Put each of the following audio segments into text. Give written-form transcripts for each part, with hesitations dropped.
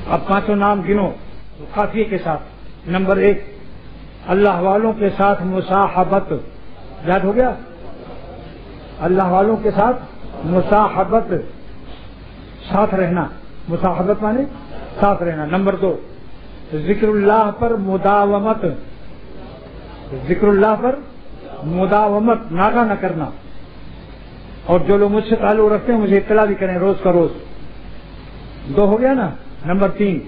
اب پانچوں نام گنو قافیے کے ساتھ۔ نمبر 1 اللہ والوں کے ساتھ مصاحبت، یاد ہو گیا؟ اللہ والوں کے ساتھ مصاحبت، ساتھ رہنا، مصاحبت مانے ساتھ رہنا۔ نمبر 2 ذکر اللہ پر مداومت، ذکر اللہ پر مداومت، ناغہ نہ کرنا۔ اور جو لوگ مجھ سے تعلق رکھتے ہیں مجھے اطلاع بھی کریں روز کا روز۔ 2 ہو گیا نا۔ نمبر 3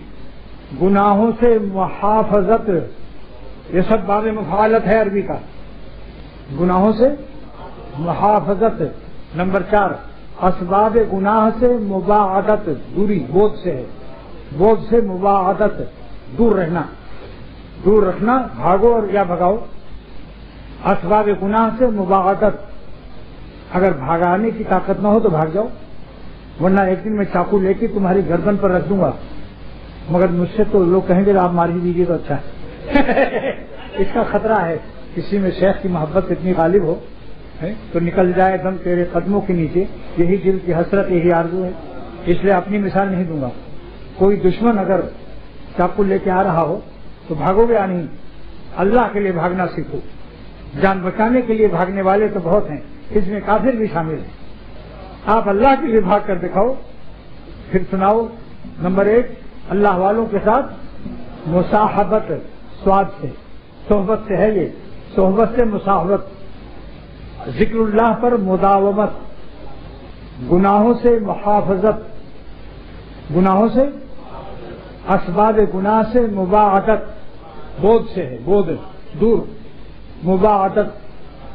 گناہوں سے محافظت، یہ سب باب مفعالت ہے عربی کا، گناہوں سے محافظت۔ نمبر 4 اسباب گناہ سے مباعدت، دوری، بود سے ہے، بود سے مباعدت، دور رہنا، دور رکھنا، بھاگو اور یا بھگاؤ۔ اسباب گناہ سے مباعدت، اگر بھگانے کی طاقت نہ ہو تو بھاگ جاؤ، ورنہ ایک دن میں چاقو لے کے تمہاری گردن پر رکھ دوں گا، مگر مجھ سے تو لوگ کہیں گے آپ مار ہی دیجیے تو اچھا ہے۔ اس کا خطرہ ہے، کسی میں شیخ کی محبت اتنی غالب ہو تو نکل جائے دم تیرے قدموں کے نیچے، یہی دل کی حسرت، یہی آرزو ہے۔ اس لیے اپنی مثال نہیں دوں گا۔ کوئی دشمن اگر چاقو لے کے آ رہا ہو تو بھاگو گے یا نہیں؟ اللہ کے لیے بھاگنا سیکھو۔ جان بچانے کے لیے بھاگنے والے تو بہت ہیں، اس میں کافر بھی شامل ہیں۔ آپ اللہ کے لیے بھاگ کر دکھاؤ، پھر سناؤ۔ نمبر 1 اللہ والوں کے ساتھ مصاحبت، سواد سے، صحبت سے ہے، یہ صحبت سے مصاحبت۔ ذکر اللہ پر مداومت، گناہوں سے محافظت، گناہوں سے، اسباب گناہ سے مباعدت، بود سے ہے، بود دور، مباعدت۔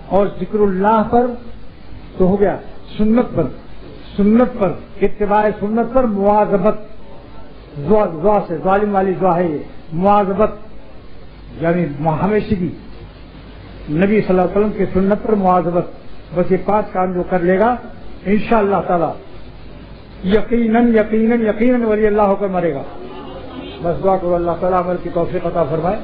اور ذکر اللہ پر تو ہو گیا، سنت پر، سنت پر اتباع سنت پر مواظبت، دعا سے، ظالم والی دعا ہے یہ، مواظبت یعنی ہمیشگی، نبی صلی اللہ علیہ وسلم کی سنت پر مواظبت۔ بس یہ 5 کام جو کر لے گا انشاءاللہ تعالی یقیناً یقیناً یقیناً ولی اللہ ہو کر مرے گا۔ بس دعا کرو اللہ تعالیٰ عمل کی توفیق عطا فرمائے۔